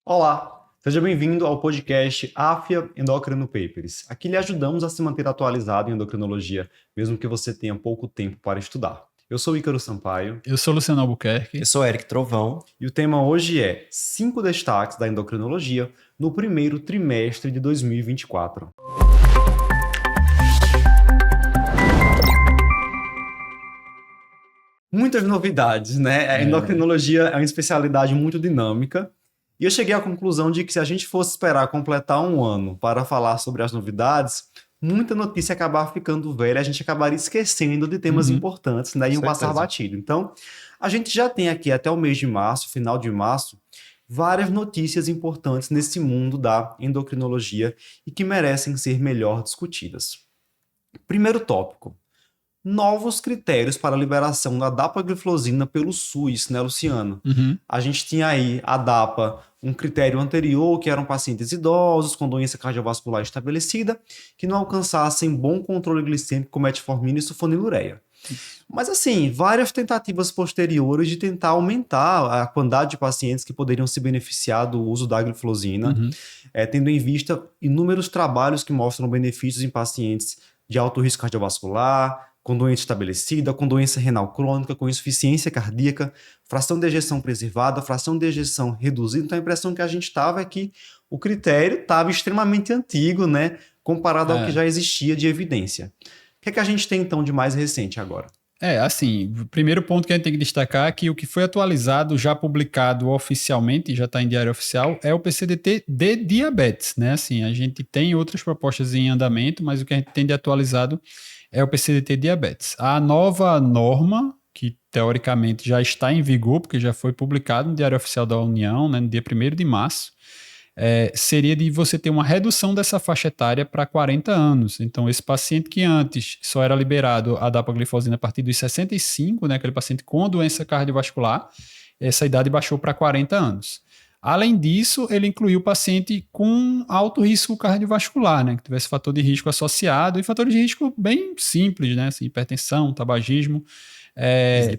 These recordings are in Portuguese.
Olá, seja bem-vindo ao podcast AFIA Endocrino Papers. Aqui lhe ajudamos a se manter atualizado em endocrinologia, mesmo que você tenha pouco tempo para estudar. Eu sou Ícaro Sampaio. Eu sou Luciano Albuquerque. Eu sou Eric Trovão. E o tema hoje é 5 destaques da endocrinologia no primeiro trimestre de 2024. Muitas novidades, né? A endocrinologia é uma especialidade muito dinâmica. E eu cheguei à conclusão de que se a gente fosse esperar completar um ano para falar sobre as novidades, muita notícia acabava ficando velha, a gente acabaria esquecendo de temas importantes, né? E iam passar batido. Então, a gente já tem aqui até o mês de março, final de março, várias notícias importantes nesse mundo da endocrinologia e que merecem ser melhor discutidas. Primeiro tópico. Novos critérios para a liberação da dapagliflozina pelo SUS, né, Luciano? A gente tinha aí a DAPA, um critério anterior, que eram pacientes idosos com doença cardiovascular estabelecida, que não alcançassem bom controle glicêmico com metformina e sulfonilureia. Mas assim, várias tentativas posteriores de tentar aumentar a quantidade de pacientes que poderiam se beneficiar do uso da gliflozina, tendo em vista inúmeros trabalhos que mostram benefícios em pacientes de alto risco cardiovascular, com doença estabelecida, com doença renal crônica, com insuficiência cardíaca, fração de ejeção preservada, fração de ejeção reduzida. Então a impressão que a gente estava é que o critério estava extremamente antigo, né, comparado ao que já existia de evidência. O que é que a gente tem então de mais recente agora? Assim, o primeiro ponto que a gente tem que destacar é que o que foi atualizado, já publicado oficialmente, já está em diário oficial, é o PCDT de diabetes, né? Assim, a gente tem outras propostas em andamento, mas o que a gente tem de atualizado é o PCDT diabetes. A nova norma, que teoricamente já está em vigor, porque já foi publicado no Diário Oficial da União, né, no dia 1º de março, seria de você ter uma redução dessa faixa etária para 40 anos. Então, esse paciente que antes só era liberado a dapagliflozina a partir dos 65, né, aquele paciente com doença cardiovascular, essa idade baixou para 40 anos. Além disso, ele incluiu o paciente com alto risco cardiovascular, né, que tivesse fator de risco associado, e fator de risco bem simples, né, assim, hipertensão, tabagismo,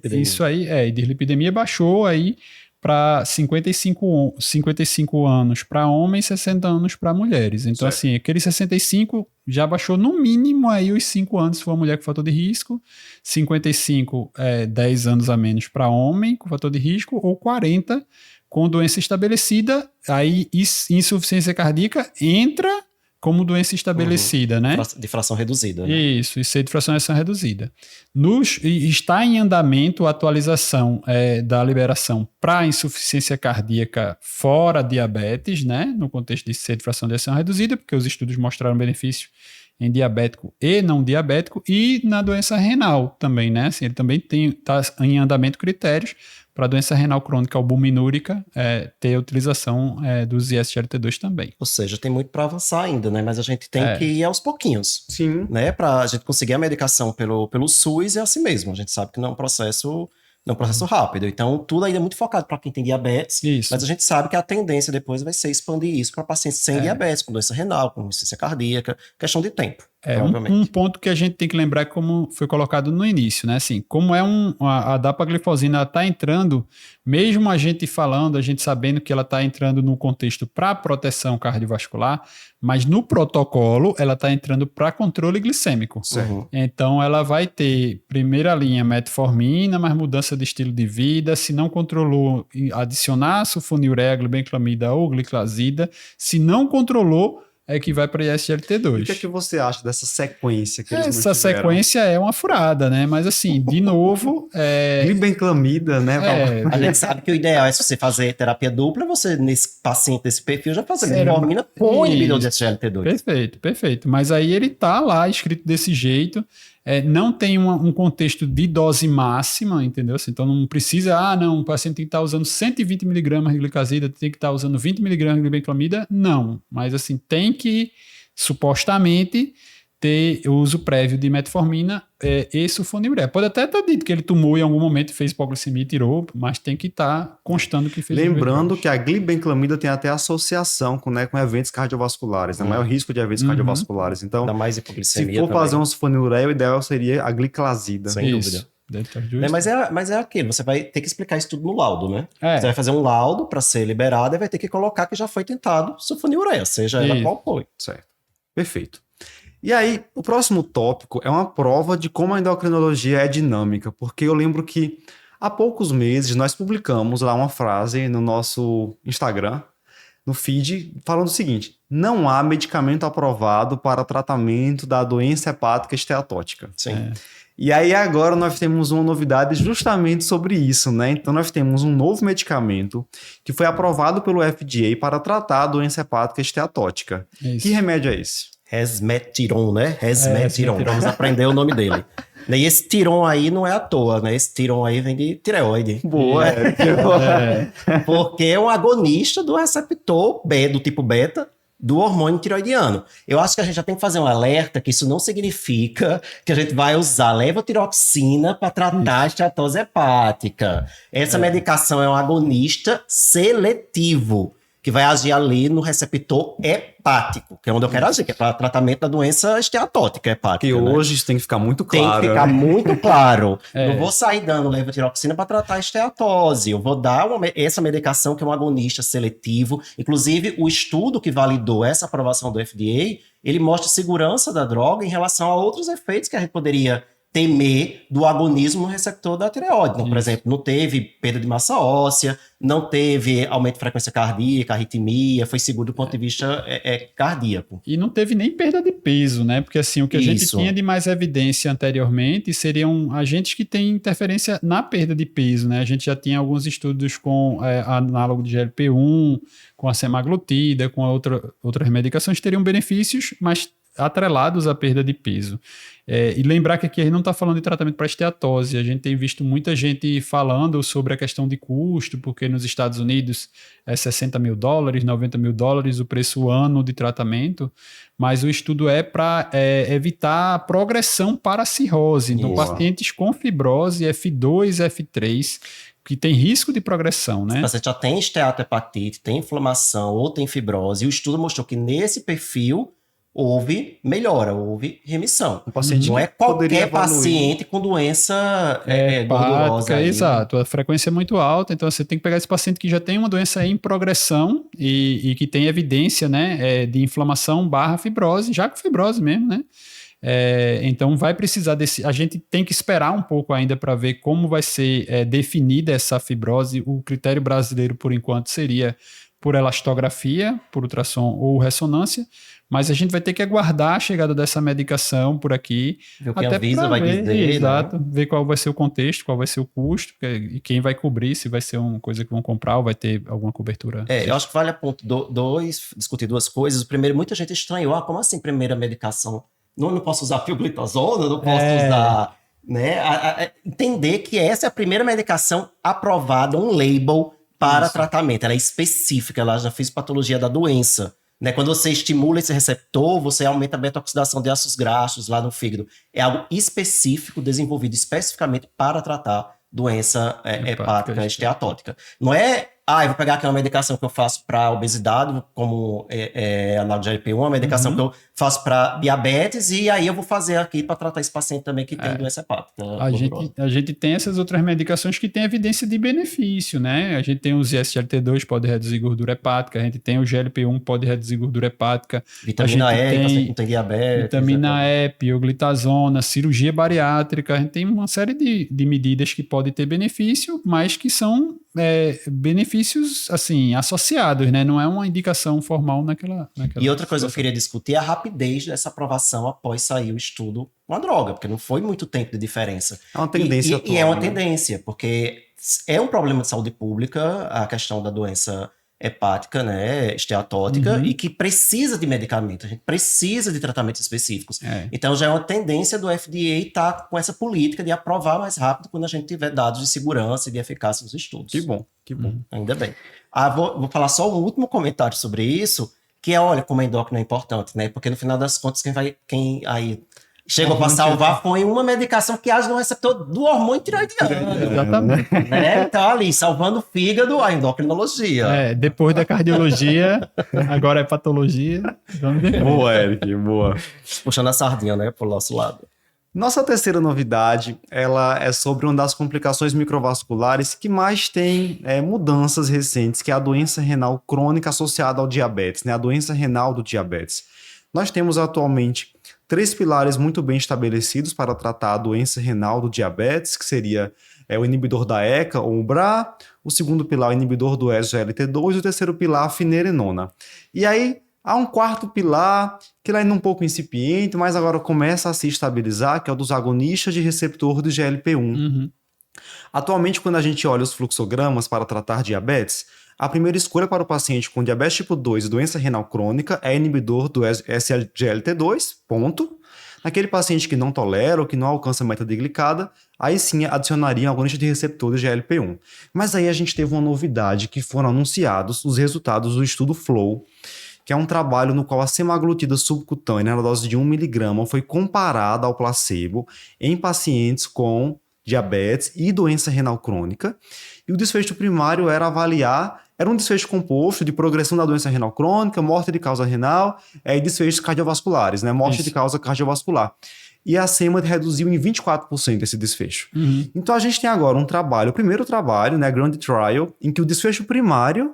isso aí, e dislipidemia baixou aí para 55 anos para homens, 60 anos para mulheres. Então, assim, aquele 65 já baixou no mínimo aí os 5 anos se for uma mulher com fator de risco, 55 10 anos a menos para homem com fator de risco, ou 40 com doença estabelecida, aí insuficiência cardíaca entra como doença estabelecida, né? De fração reduzida. Né? Isso aí de fração reduzida. Está em andamento a atualização da liberação para insuficiência cardíaca fora diabetes, né? No contexto de ser de fração de ejeção reduzida, porque os estudos mostraram benefício em diabético e não diabético, e na doença renal também, né? Assim, ele também está em andamento critérios para doença renal crônica albuminúrica ter a utilização dos ISGLT2 também. Ou seja, tem muito para avançar ainda, né? Mas a gente tem que ir aos pouquinhos. Sim. Né? Para a gente conseguir a medicação pelo SUS é assim mesmo. A gente sabe que não é um processo rápido. Então, tudo ainda é muito focado para quem tem diabetes. Isso. Mas a gente sabe que a tendência depois vai ser expandir isso para pacientes sem diabetes, com doença renal, com insuficiência cardíaca, questão de tempo. Um ponto que a gente tem que lembrar é como foi colocado no início, né? Assim, como a dapagliflozina está entrando, mesmo a gente sabendo que ela está entrando no contexto para proteção cardiovascular, mas no protocolo ela está entrando para controle glicêmico. Então ela vai ter primeira linha metformina, mais mudança de estilo de vida, se não controlou, adicionar sulfonilureia, glibenclamida ou gliclazida, se não controlou, que vai para ISGLT2. E o que é que você acha dessa sequência que eles Essa sequência é uma furada, né? Mas assim, de novo... Glibenclamida, né? A gente sabe que o ideal é se você fazer terapia dupla, você, nesse paciente desse perfil, já fazer metformina com inibidor de SGLT2. Perfeito. Mas aí ele tá lá escrito desse jeito, não tem um contexto de dose máxima, entendeu? Então não precisa, o paciente tem que estar usando 120 mg de glicazida, tem que estar usando 20 mg de glibenclamida, não. Mas assim, tem que, supostamente, ter uso prévio de metformina e sulfonilureia. Pode até estar dito que ele tomou em algum momento, fez hipoglicemia e tirou, mas tem que estar constando que fez. Lembrando que a glibenclamida tem até associação com eventos cardiovasculares, né? Maior risco de eventos cardiovasculares. Então, dá mais hipoglicemia se for fazer um sulfonilureia, o ideal seria a gliclazida. Sem dúvida. Dentro das duas. Mas é aquilo, você vai ter que explicar isso tudo no laudo, né? É. Você vai fazer um laudo para ser liberado e vai ter que colocar que já foi tentado sulfonilureia, seja ela Isso. qual foi. Certo. Perfeito. E aí, o próximo tópico é uma prova de como a endocrinologia é dinâmica, porque eu lembro que há poucos meses nós publicamos lá uma frase no nosso Instagram, no feed, falando o seguinte: não há medicamento aprovado para tratamento da doença hepática esteatótica. Sim. E aí agora nós temos uma novidade justamente sobre isso, né? Então nós temos um novo medicamento que foi aprovado pelo FDA para tratar a doença hepática esteatótica. Isso. Que remédio é esse? Resmetirom, né? Resmetirom. Resmetirom. Vamos aprender o nome dele. E esse tirom aí não é à toa, né? Esse tirom aí vem de tireoide. Boa, Porque é um agonista do receptor B, do tipo beta, do hormônio tiroidiano. Eu acho que a gente já tem que fazer um alerta que isso não significa que a gente vai usar levotiroxina para tratar a esteatose hepática. Essa medicação é um agonista seletivo, que vai agir ali no receptor hepático, que é onde eu quero agir, que é para tratamento da doença esteatótica hepática. Que né? hoje isso tem que ficar muito Tem claro. que ficar muito claro. É. Não vou sair dando levotiroxina para tratar a esteatose. Eu vou dar essa medicação que é um agonista seletivo. Inclusive, o estudo que validou essa aprovação do FDA, ele mostra segurança da droga em relação a outros efeitos que a gente poderia temer do agonismo no receptor da tireoide. Então, por exemplo, não teve perda de massa óssea, não teve aumento de frequência cardíaca, arritmia, foi seguro do ponto de vista cardíaco. E não teve nem perda de peso, né? Porque assim, o que a gente Isso. tinha de mais evidência anteriormente seriam agentes que têm interferência na perda de peso, né? A gente já tinha alguns estudos com análogo de GLP-1, com a semaglutida, com outras medicações que teriam benefícios, mas atrelados à perda de peso. E lembrar que aqui a gente não está falando de tratamento para esteatose, a gente tem visto muita gente falando sobre a questão de custo, porque nos Estados Unidos é $60 mil, $90 mil o preço ano de tratamento, mas o estudo é para evitar a progressão para a cirrose. Então, Boa. pacientes com fibrose F2, F3, que tem risco de progressão, né? O paciente já tem esteatohepatite, tem inflamação ou tem fibrose, e o estudo mostrou que nesse perfil houve melhora, houve remissão. Um paciente Não é que poderia qualquer evoluir. paciente com doença gordurosa. Hepática, aí. exato. A frequência é muito alta, então você tem que pegar esse paciente que já tem uma doença em progressão e que tem evidência, né, de inflamação / fibrose, já com fibrose mesmo, né? Então vai precisar a gente tem que esperar um pouco ainda para ver como vai ser definida essa fibrose. O critério brasileiro, por enquanto, seria por elastografia, por ultrassom ou ressonância, mas a gente vai ter que aguardar a chegada dessa medicação por aqui. Ver o que a Até Anvisa pra vai ver, dizer. exato, Né? ver qual vai ser o contexto, qual vai ser o custo, e quem vai cobrir, se vai ser uma coisa que vão comprar ou vai ter alguma cobertura. Eu acho que vale a ponto discutir duas coisas. O primeiro, muita gente estranhou. Como assim primeira medicação? Não posso usar pioglitazona, não posso usar... Né? Entender que essa é a primeira medicação aprovada, um label para tratamento. Ela é específica, ela já fez patologia da doença. Né? Quando você estimula esse receptor, você aumenta a beta-oxidação de ácidos graxos lá no fígado. É algo específico, desenvolvido especificamente para tratar doença hepática esteatótica. Não é, eu vou pegar aquela medicação que eu faço para obesidade, como análogo de GLP-1, uma medicação que eu faço para diabetes, e aí eu vou fazer aqui para tratar esse paciente também que tem doença hepática. A gente tem essas outras medicações que têm evidência de benefício, né? A gente tem os SGLT2, pode reduzir gordura hepática, a gente tem o GLP-1, pode reduzir gordura hepática. Vitamina E, paciente que não tem diabetes. Vitamina E, pioglitazona, cirurgia bariátrica, a gente tem uma série de medidas que podem ter benefício, mas que são benefícios, assim, associados, né? Não é uma indicação formal naquela E outra coisa que eu queria discutir é a rapidez dessa aprovação após sair o estudo com a droga, porque não foi muito tempo de diferença. É uma tendência e é uma tendência, porque é um problema de saúde pública a questão da doença hepática, né, esteatótica, e que precisa de medicamento, a gente precisa de tratamentos específicos. Então já é uma tendência do FDA estar com essa política de aprovar mais rápido quando a gente tiver dados de segurança e de eficácia nos estudos. Que bom, que bom. Ainda bem. Vou falar só um último comentário sobre isso, que é, olha, como a endócrina é importante, né? Porque no final das contas, quem aí chegou para salvar foi uma medicação que age no receptor do hormônio tiroidiano. Exatamente. Né? Então, ali, salvando o fígado, a endocrinologia. Depois da cardiologia, agora é patologia. Vamos ver. Boa, Eric, boa. Puxando a sardinha, né, pro nosso lado. Nossa terceira novidade, ela é sobre uma das complicações microvasculares que mais tem mudanças recentes, que é a doença renal crônica associada ao diabetes, né? A doença renal do diabetes. Nós temos atualmente 3 pilares muito bem estabelecidos para tratar a doença renal do diabetes, que seria o inibidor da ECA ou o BRA, o segundo pilar, o inibidor do SGLT2 e o terceiro pilar, a finerenona. E aí, há um quarto pilar, que ele é ainda um pouco incipiente, mas agora começa a se estabilizar, que é o dos agonistas de receptor do GLP-1. Uhum. Atualmente, quando a gente olha os fluxogramas para tratar diabetes, a primeira escolha para o paciente com diabetes tipo 2 e doença renal crônica é inibidor do SGLT2, ponto. Naquele paciente que não tolera ou que não alcança a meta de glicada, aí sim adicionaria um agonista de receptor do GLP-1. Mas aí a gente teve uma novidade, que foram anunciados os resultados do estudo FLOW, que é um trabalho no qual a semaglutida subcutânea na dose de 1 mg foi comparada ao placebo em pacientes com diabetes e doença renal crônica. E o desfecho primário era um desfecho composto de progressão da doença renal crônica, morte de causa renal e desfechos cardiovasculares, né? Morte de causa cardiovascular. E a SEMA reduziu em 24% esse desfecho. Uhum. Então a gente tem agora um trabalho, o primeiro trabalho, né, Grand Trial, em que o desfecho primário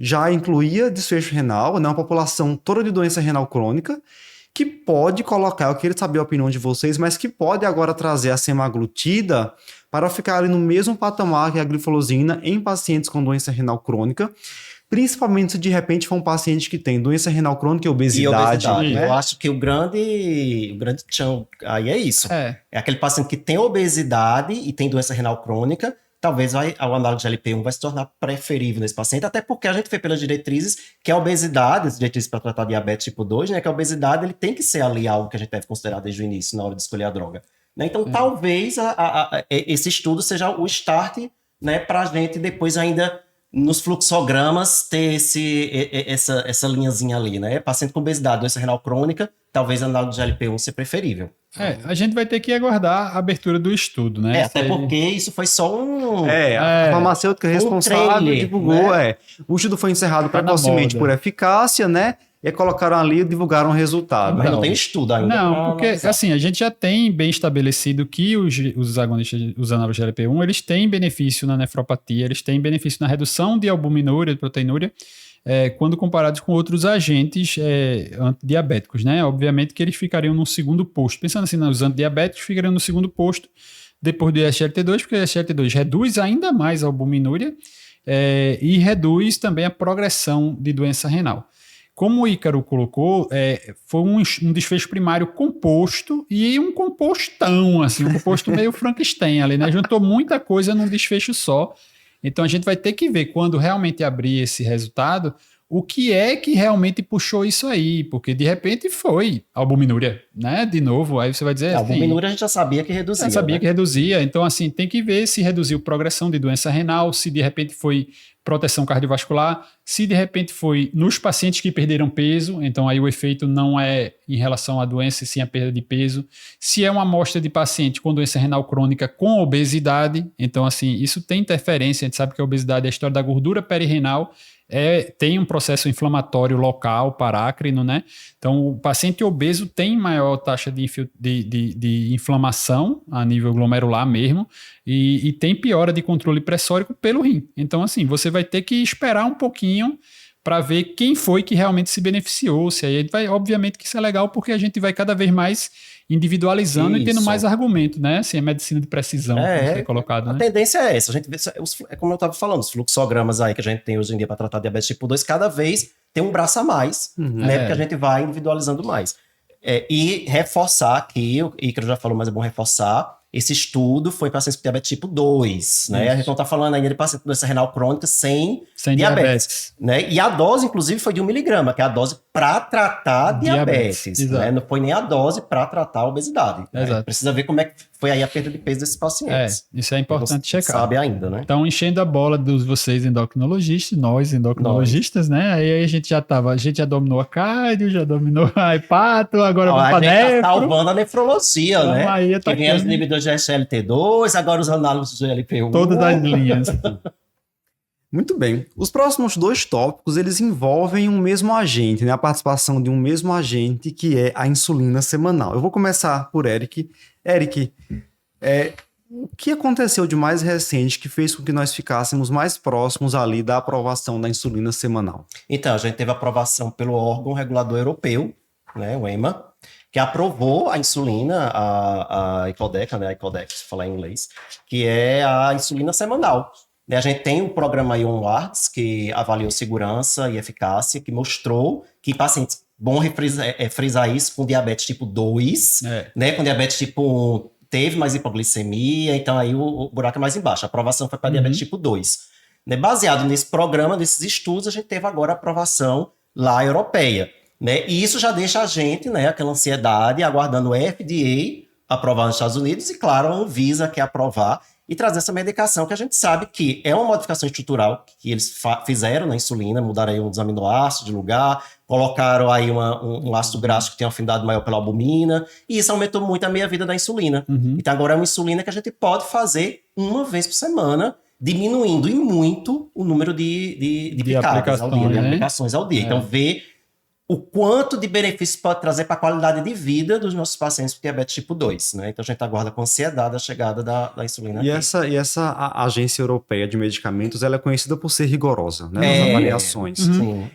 já incluía desfecho renal, né, uma população toda de doença renal crônica, que pode colocar, eu queria saber a opinião de vocês, mas que pode agora trazer a semaglutida para ficar ali no mesmo patamar que a gliflozina em pacientes com doença renal crônica, principalmente se de repente for um paciente que tem doença renal crônica e obesidade. Né? Eu acho que o grande chão aí é isso. É aquele paciente que tem obesidade e tem doença renal crônica, talvez o análogo de GLP-1 vai se tornar preferível nesse paciente, até porque a gente vê pelas diretrizes que a obesidade, as diretrizes para tratar diabetes tipo 2, né, que a obesidade ele tem que ser ali algo que a gente deve considerar desde o início, na hora de escolher a droga. Né? Então, talvez esse estudo seja o start, né, para a gente depois ainda, nos fluxogramas, ter essa linhazinha ali, né? Paciente com obesidade, doença renal crônica, talvez análogo de GLP-1 ser preferível. A gente vai ter que aguardar a abertura do estudo, né? Até porque isso foi só a farmacêutica responsável divulgou, né? O estudo foi encerrado precocemente por eficácia, né? E colocaram ali e divulgaram o resultado. Mas não tem estudo ainda. Não, porque assim, a gente já tem bem estabelecido que os agonistas, os análogos de GLP-1, eles têm benefício na nefropatia, eles têm benefício na redução de albuminúria, de proteinúria, quando comparados com outros agentes antidiabéticos, né? Obviamente que eles ficariam no segundo posto. Pensando assim, os antidiabéticos ficariam no segundo posto depois do SGLT2, porque o SGLT2 reduz ainda mais a albuminúria e reduz também a progressão de doença renal. Como o Ícaro colocou, foi um desfecho primário composto e um compostão, assim, um composto meio Frankenstein ali, né? Juntou muita coisa num desfecho só. Então a gente vai ter que ver, quando realmente abrir esse resultado, o que é que realmente puxou isso aí, porque de repente foi albuminúria, né? De novo, aí você vai dizer... A albuminúria a gente já sabia que reduzia. Já sabia que reduzia, então assim, tem que ver se reduziu progressão de doença renal, se de repente foi proteção cardiovascular, se de repente foi nos pacientes que perderam peso, então aí o efeito não é em relação à doença, sim a perda de peso, se é uma amostra de paciente com doença renal crônica com obesidade, então assim, isso tem interferência, a gente sabe que a obesidade é a história da gordura perirenal, tem um processo inflamatório local, parácrino, né? Então, o paciente obeso tem maior taxa de inflamação a nível glomerular mesmo e tem piora de controle pressórico pelo rim. Então, assim, você vai ter que esperar um pouquinho para ver quem foi que realmente se beneficiou. Se aí vai, obviamente que isso é legal porque a gente vai cada vez mais individualizando e tendo mais argumento, né? Assim, a medicina de precisão, como foi colocado, a né? tendência é essa. A gente vê, como eu estava falando, os fluxogramas aí que a gente tem hoje em dia para tratar diabetes tipo 2, cada vez tem um braço a mais, né? Porque a gente vai individualizando mais. E reforçar aqui, o Ícaro já falou, mas é bom reforçar, esse estudo foi para pacientes com diabetes tipo 2, né? A gente não está falando ainda de paciente com doença renal crônica sem diabetes. Né? E a dose, inclusive, foi de 1 mg, que é a dose para tratar diabetes. Né? Não foi nem a dose para tratar a obesidade. Né? Precisa ver como é que foi aí a perda de peso desses pacientes. Isso é importante checar. Sabe ainda, né? Então, enchendo a bola dos vocês endocrinologistas, nós endocrinologistas, né? Aí a gente já dominou a cardio, já dominou a hepato, agora vamos para nefro. A gente tá salvando a nefrologia, né? Aí, que vem os inibidores de SGLT2, agora os análogos do GLP-1. Todas as linhas. Muito bem. Os próximos 2 tópicos, eles envolvem um mesmo agente, né? A participação de um mesmo agente, que é a insulina semanal. Eu vou começar por Eric. Eric, o que aconteceu de mais recente que fez com que nós ficássemos mais próximos ali da aprovação da insulina semanal? Então, a gente teve aprovação pelo órgão regulador europeu, né, o EMA, que aprovou a insulina, a Icodec, né, a Icodec, se falar em inglês, que é a insulina semanal. A gente tem o programa IONWARDS, que avaliou segurança e eficácia, que mostrou que pacientes, bom frisar isso, com diabetes tipo 2, né, com diabetes tipo 1, teve mais hipoglicemia, então aí o buraco é mais embaixo. A aprovação foi para diabetes tipo 2. Né, baseado nesse programa, nesses estudos, a gente teve agora a aprovação lá europeia. Né, e isso já deixa a gente, né, aquela ansiedade, aguardando o FDA aprovar nos Estados Unidos e, claro, a Anvisa quer aprovar e trazer essa medicação que a gente sabe que é uma modificação estrutural que eles fizeram na insulina, mudaram aí um dos aminoácidos de lugar, colocaram aí um ácido graxo que tem uma afinidade maior pela albumina, e isso aumentou muito a meia-vida da insulina. Então agora é uma insulina que a gente pode fazer uma vez por semana, diminuindo em muito o número de picadas ao dia, de aplicações ao dia. Então ver o quanto de benefícios pode trazer para a qualidade de vida dos nossos pacientes com diabetes tipo 2, né? Então a gente aguarda com ansiedade a chegada da insulina. E essa agência europeia de medicamentos, ela é conhecida por ser rigorosa, né? Nas avaliações.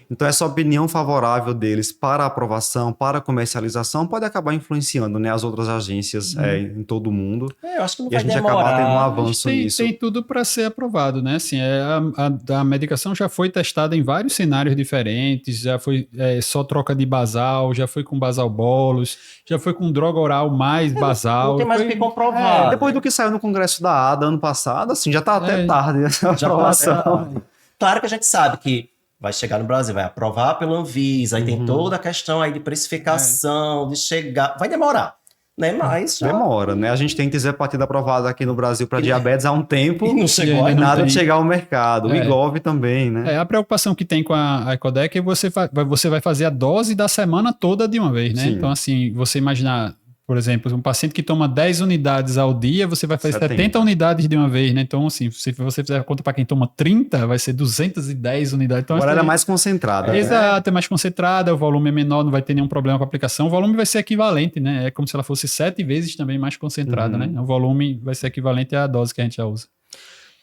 Então essa opinião favorável deles para a aprovação, para a comercialização, pode acabar influenciando, né, as outras agências em todo o mundo. Eu acho que não e a gente acabar tendo um avanço nisso. Tem tudo para ser aprovado, né? Assim, a medicação já foi testada em vários cenários diferentes, já foi só troca de basal, já foi com basal bolos, já foi com droga oral mais basal. Não tem mais o que comprovar. Depois do que saiu no Congresso da ADA ano passado, assim, já tá até tarde essa aprovação. Claro que a gente sabe que vai chegar no Brasil, vai aprovar pela Anvisa, aí tem toda a questão aí de precificação, de chegar, vai demorar. Né? Mas demora, né? A gente tem tirzepatida aprovada aqui no Brasil para diabetes há um tempo e não chegou e nada de chegar ao mercado. O Wegovy também, né? A preocupação que tem com a Icodec é que você vai fazer a dose da semana toda de uma vez, né? Sim. Então, assim, você imaginar, por exemplo, um paciente que toma 10 unidades ao dia, você vai fazer 70 unidades de uma vez, né? Então, assim, se você fizer a conta para quem toma 30, vai ser 210 unidades. Então, agora ela é mais concentrada. Exato, é mais concentrada, o volume é menor, não vai ter nenhum problema com a aplicação. O volume vai ser equivalente, né? É como se ela fosse 7 vezes também mais concentrada, né? O volume vai ser equivalente à dose que a gente já usa.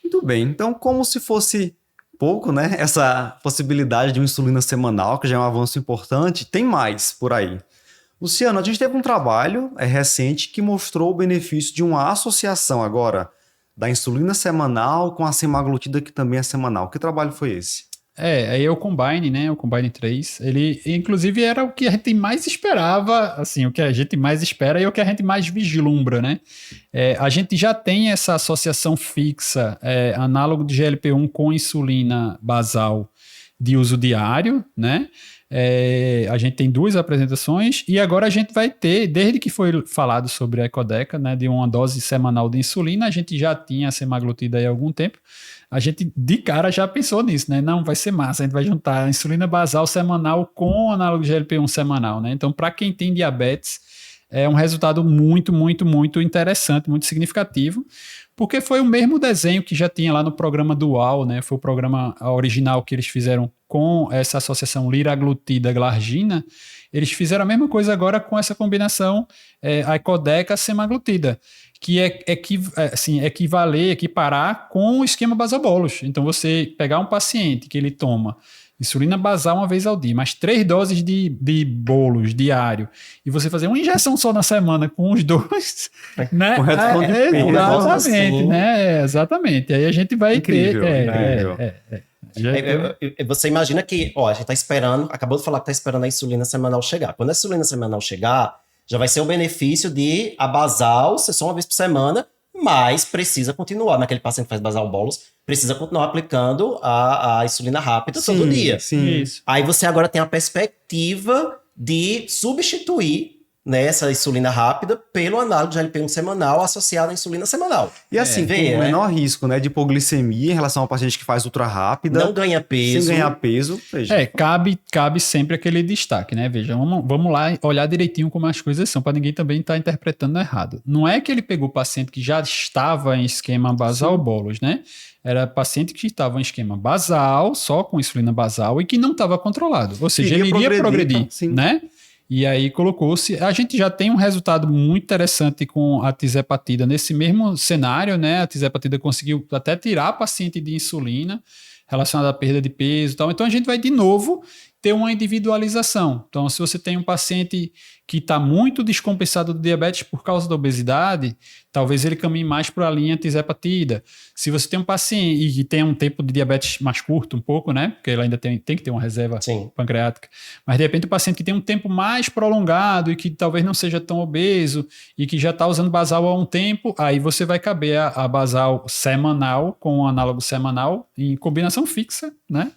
Muito bem. Então, como se fosse pouco, né? Essa possibilidade de uma insulina semanal, que já é um avanço importante, tem mais por aí. Luciano, a gente teve um trabalho recente que mostrou o benefício de uma associação agora da insulina semanal com a semaglutida, que também é semanal. Que trabalho foi esse? Aí é o Combine, né? O Combine 3. Ele, inclusive, era o que a gente mais esperava, assim, o que a gente mais espera e o que a gente mais vislumbra, né? A gente já tem essa associação fixa, análogo de GLP-1 com insulina basal de uso diário, né? A gente tem 2 apresentações e agora a gente vai ter, desde que foi falado sobre a Icodec, né, de uma dose semanal de insulina, a gente já tinha a semaglutida aí há algum tempo, a gente de cara já pensou nisso, né? Não, vai ser massa, a gente vai juntar a insulina basal semanal com o análogo de GLP-1 semanal, né? Então, para quem tem diabetes, é um resultado muito, muito, muito interessante, muito significativo, porque foi o mesmo desenho que já tinha lá no programa Dual, né? Foi o programa original que eles fizeram com essa associação liraglutida-glargina. Eles fizeram a mesma coisa agora com essa combinação Icodec-semaglutida, que equiparar com o esquema basal-bolus. Então, você pegar um paciente que ele toma insulina basal uma vez ao dia, mais 3 doses de bolos diário, e você fazer uma injeção só na semana com os 2, né? Com redução de peso. Exatamente, assim. né? Exatamente. Aí a gente vai incrível, Você imagina que, a gente tá esperando, acabou de falar que tá esperando a insulina semanal chegar. Quando a insulina semanal chegar, já vai ser o benefício de a basal ser só uma vez por semana, mas precisa continuar, naquele paciente que faz basal bolos, precisa continuar aplicando a insulina rápida todo dia. Sim. Isso. Aí você agora tem a perspectiva de substituir, né, essa insulina rápida pelo análogo de GLP-1 semanal associado à insulina semanal. E assim, tem o menor risco, né, de hipoglicemia em relação ao paciente que faz ultra rápida. Não ganha peso. Sem ganhar peso. Veja. Cabe sempre aquele destaque, né? Veja, vamos lá olhar direitinho como as coisas são, para ninguém também estar interpretando errado. Não é que ele pegou o paciente que já estava em esquema basal bolos, né? era paciente que estava em esquema basal, só com insulina basal, e que não estava controlado. Ou seja, ele iria progredir, sim. né? E aí colocou-se... A gente já tem um resultado muito interessante com a tizepatida nesse mesmo cenário, né? A tizepatida conseguiu até tirar a paciente de insulina relacionada à perda de peso e tal. Então, a gente vai, de novo, ter uma individualização. Então, se você tem um paciente que está muito descompensado do diabetes por causa da obesidade, talvez ele caminhe mais para a linha tizepatida. Se você tem um paciente e que tem um tempo de diabetes mais curto um pouco, né? Porque ele ainda tem que ter uma reserva pancreática. Mas, de repente, o paciente que tem um tempo mais prolongado e que talvez não seja tão obeso e que já está usando basal há um tempo, aí você vai caber a basal semanal com o análogo semanal em combinação fixa, né?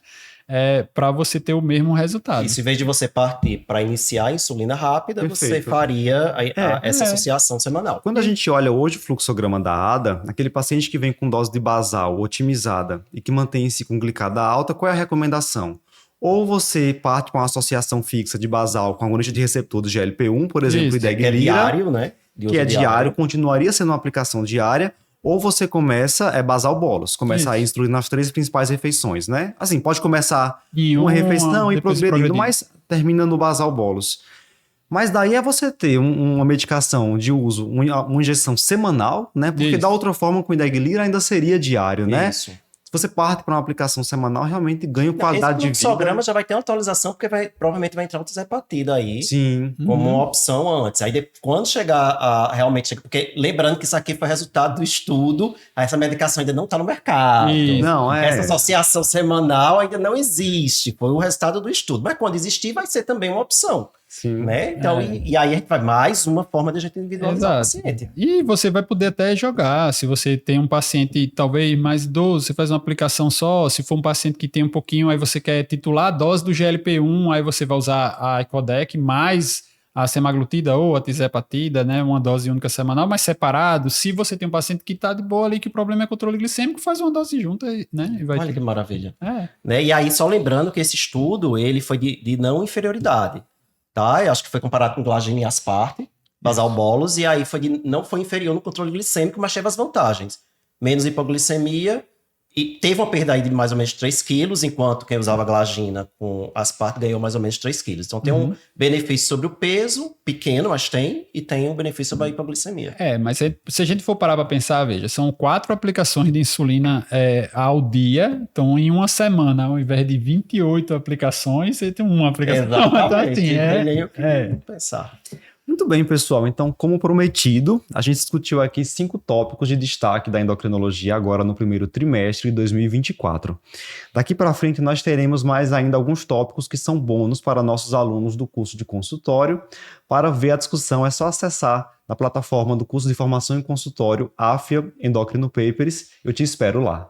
Para você ter o mesmo resultado. E se em vez de você partir para iniciar a insulina rápida, Perfeito. você faria essa associação semanal. Quando a gente olha hoje o fluxograma da ADA, aquele paciente que vem com dose de basal otimizada e que mantém-se com glicada alta, qual é a recomendação? Ou você parte com uma associação fixa de basal com agonista de receptor do GLP-1, por exemplo, que é ideglira, diário, né? que é diário, continuaria sendo uma aplicação diária, ou você começa, basal bolos, começa a instruir nas 3 principais refeições, né? Assim, pode começar uma refeição e progredindo, mas termina no basal bolos. Mas daí é você ter uma medicação de uso, uma injeção semanal, né? Porque da outra forma, com o ideglira ainda seria diário, né? Isso. Se você parte para uma aplicação semanal, realmente ganha qualidade de vida. Esse fluxograma já vai ter uma atualização, porque provavelmente vai entrar um tizepatida aí. Sim. Como uma opção antes. Aí quando chegar realmente... Porque lembrando que isso aqui foi resultado do estudo, essa medicação ainda não está no mercado. Não, Essa associação semanal ainda não existe. Foi o resultado do estudo. Mas quando existir, vai ser também uma opção. Sim. Né? Então, e aí a gente vai mais uma forma de a gente individualizar o paciente. E você vai poder até jogar. Se você tem um paciente talvez mais idoso, você faz uma aplicação só. Se for um paciente que tem um pouquinho, aí você quer titular a dose do GLP-1, aí você vai usar a icodec mais a semaglutida ou a tizepatida, né? Uma dose única semanal, mas separado. Se você tem um paciente que está de boa ali, que o problema é controle glicêmico, faz uma dose junta, né? E vai Olha que maravilha. Né? E aí, só lembrando que esse estudo, ele foi de não inferioridade. Tá? Eu acho que foi comparado com glargina e aspartame, basal bolos, e aí não foi inferior no controle glicêmico, mas teve as vantagens. Menos hipoglicemia, e teve uma perda aí de mais ou menos 3 quilos, enquanto quem usava glargina com aspartame ganhou mais ou menos 3 quilos. Então tem um benefício sobre o peso, pequeno, mas e tem um benefício sobre a hipoglicemia. Mas se a gente for parar para pensar, veja, são 4 aplicações de insulina ao dia, então em uma semana, ao invés de 28 aplicações, você tem uma aplicação. Exatamente, então, assim, não tem nem o que pensar. Muito bem, pessoal. Então, como prometido, a gente discutiu aqui 5 tópicos de destaque da endocrinologia agora no primeiro trimestre de 2024. Daqui para frente, nós teremos mais ainda alguns tópicos que são bônus para nossos alunos do curso de consultório. Para ver a discussão, é só acessar na plataforma do curso de formação em consultório AFIA Endocrino Papers. Eu te espero lá.